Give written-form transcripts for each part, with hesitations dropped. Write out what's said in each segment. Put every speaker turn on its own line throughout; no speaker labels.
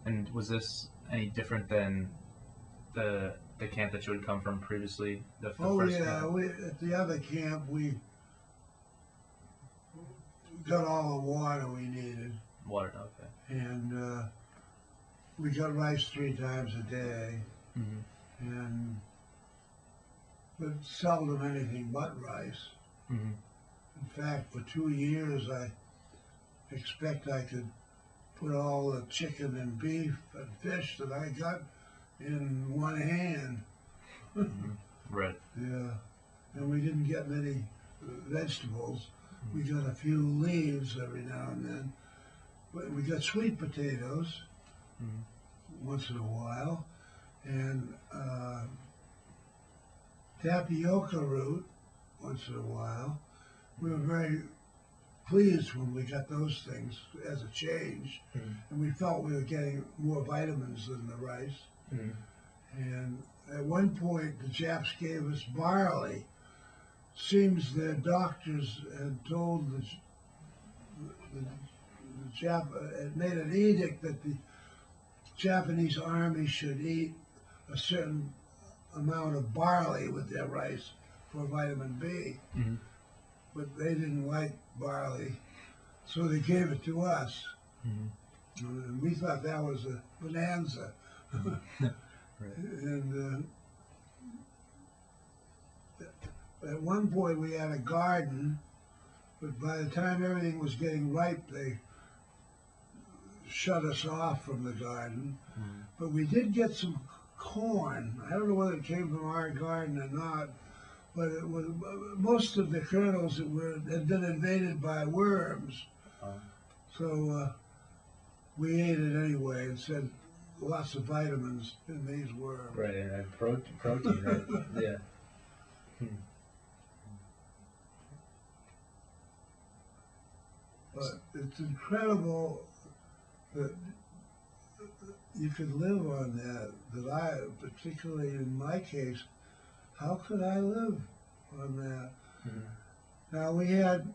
And was this any different than the camp that you had come from previously? The
Oh
first
yeah,
camp?
at the other camp we got all the water we needed,
Water. Okay.
and we got rice 3 times a day,
Mm-hmm.
and but seldom anything but rice.
Mm-hmm.
In fact, for 2 years I expect I could put all the chicken and beef and fish that I got in one hand.
Mm-hmm. Right.
Yeah, and we didn't get many vegetables. We got a few leaves every now and then. But we got sweet potatoes once in a while, and tapioca root once in a while. We were very pleased when we got those things as a change, and we felt we were getting more vitamins than the rice.
Mm-hmm.
And at one point, the Japs gave us barley. Seems their doctors had told the Jap had made an edict that the Japanese army should eat a certain amount of barley with their rice for vitamin B.
Mm-hmm.
But they didn't like barley, so they gave it to us.
Mm-hmm.
And we thought that was a bonanza.
Right.
And at one point we had a garden, but by the time everything was getting ripe, they shut us off from the garden.
Mm-hmm.
But we did get some corn. I don't know whether it came from our garden or not, but it was most of the kernels had been invaded by worms. So we ate it anyway and said lots of vitamins in these worms.
Right, and protein, right? Yeah.
But it's incredible that you could live on that I, particularly in my case, how could I live on that?
Mm-hmm.
Now we had,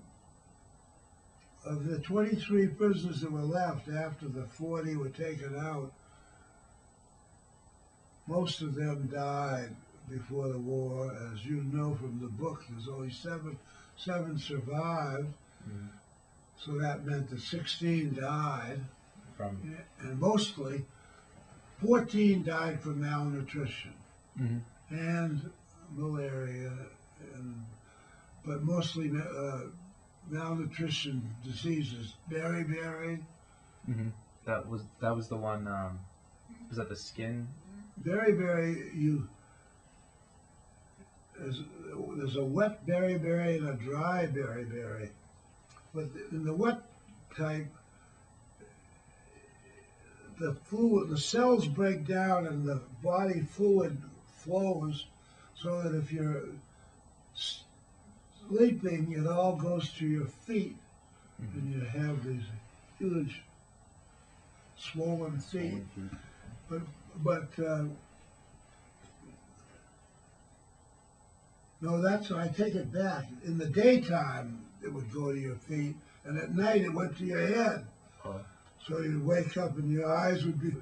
of the 23 prisoners that were left after the 40 were taken out, most of them died before the war. As you know from the book, there's only seven survived.
Mm-hmm.
So that meant that 16 died, and mostly 14 died from malnutrition and malaria, but mostly malnutrition diseases. Beriberi.
Mm-hmm. That was the one. Was that the skin?
Beriberi, there's a wet beriberi and a dry beriberi. But in the wet type, the fluid, the cells break down and the body fluid flows, so that if you're sleeping, it all goes to your feet, and you have these huge swollen feet. But no, I take it back. In the daytime, it would go to your feet, and at night it went to your head. So you'd wake up and your eyes would be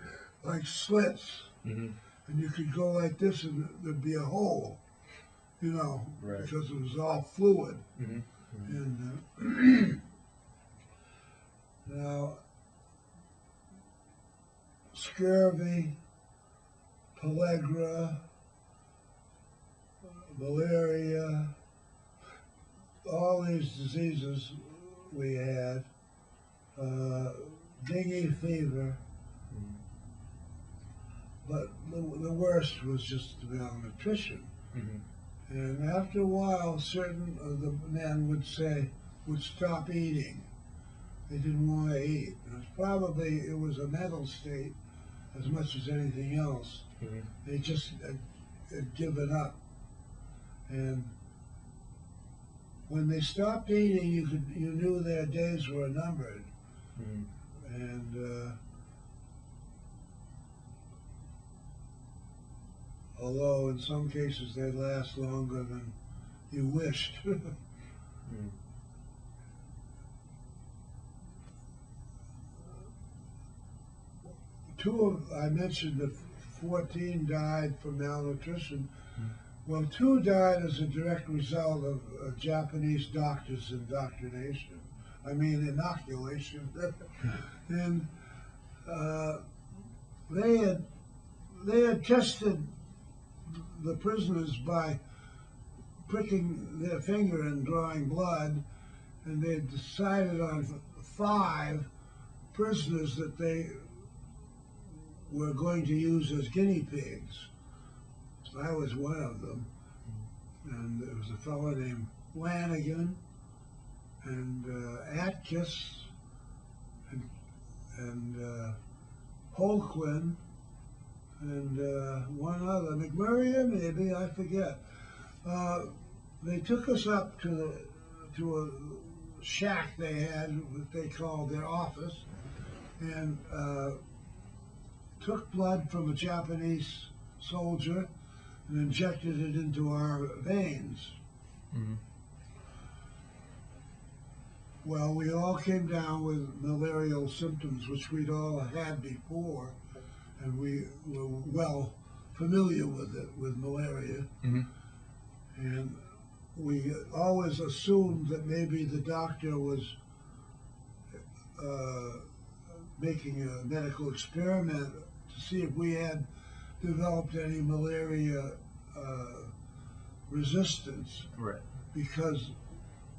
like slits, and you could go like this and there'd be a hole,
Right.
because it was all fluid. And now, scurvy, pellagra, malaria, all these diseases we had, dengue fever, but the worst was just the malnutrition. And after a while, certain of the men would stop eating. They didn't want to eat. It was a mental state as much as anything else. They just had given up. And when they stopped eating, you knew their days were numbered. And although in some cases they last longer than you wished. I mentioned that 14 died from malnutrition. Well, 2 died as a direct result of Japanese doctors' indoctrination. I mean, inoculation. And they had tested the prisoners by pricking their finger and drawing blood, and they had decided on 5 prisoners that they were going to use as guinea pigs. I was one of them, and there was a fellow named Flanagan and Atkiss and Holquin and one other, McMurray maybe, I forget. They took us up to a shack they had, what they called their office, and took blood from a Japanese soldier and injected it into our veins.
Mm-hmm.
Well, we all came down with malarial symptoms, which we'd all had before, and we were well familiar with it, with malaria.
Mm-hmm.
And we always assumed that maybe the doctor was making a medical experiment to see if we had developed any malaria resistance,
Right.
because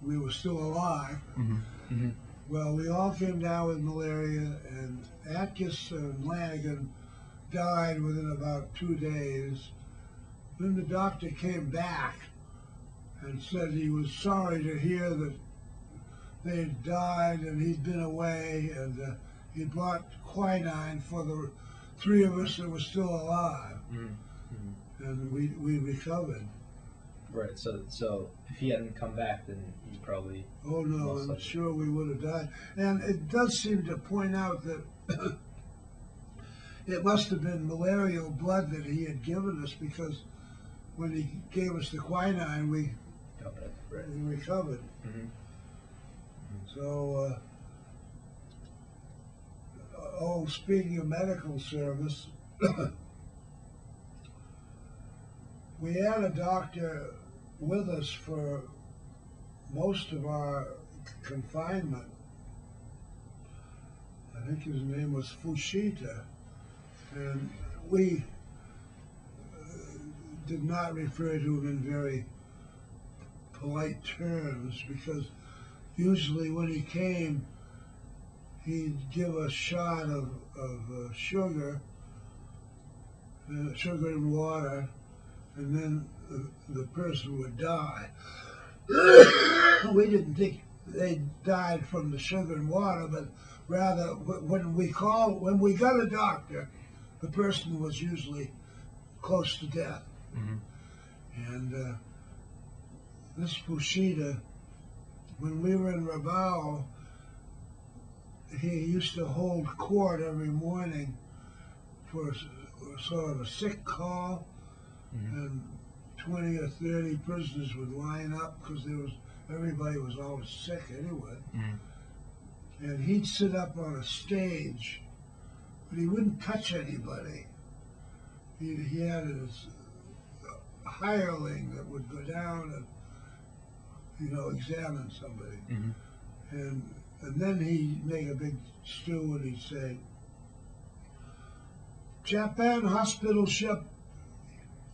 we were still alive.
Mm-hmm. Mm-hmm.
Well, we all came down with malaria, and Atkiss and Flanagan died within about 2 days. Then the doctor came back and said he was sorry to hear that they had died and he'd been away, and he brought quinine for the 3 of us that were still alive.
Mm-hmm.
And we recovered.
Right. So if he hadn't come back, then he probably.
Oh no,
most
I'm
likely.
sure we would have died. And it does seem to point out that it must have been malarial blood that he had given us, because when he gave us the quinine, we
Right.
recovered.
Mm-hmm.
So, speaking of medical service, we had a doctor with us for most of our confinement. I think his name was Fushita, and we did not refer to him in very polite terms, because usually when he came, he'd give a shot of sugar and water, and then the person would die. We didn't think they died from the sugar and water, but rather when we got a doctor, the person was usually close to death.
Mm-hmm.
And this Fushida, when we were in Rabaul, he used to hold court every morning for sort of a sick call,
Mm-hmm.
and 20 or 30 prisoners would line up, because everybody was always sick anyway.
Mm-hmm.
And he'd sit up on a stage, but he wouldn't touch anybody. He had his hireling that would go down and examine somebody.
Mm-hmm.
And then he'd make a big stew, and he'd say, "Japan hospital ship,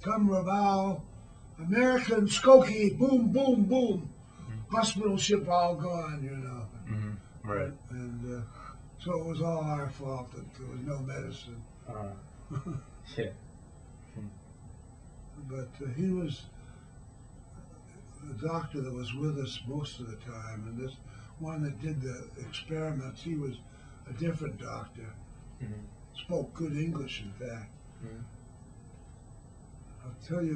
come Rabaul, American Skokie, boom, boom, boom."
Mm-hmm.
Hospital ship all gone,
Mm-hmm. Right.
And so it was all our fault that there was no medicine.
Yeah.
But he was the doctor that was with us most of the time, and this one that did the experiments, he was a different doctor.
Mm-hmm.
Spoke good English, in fact.
Mm-hmm.
I'll tell you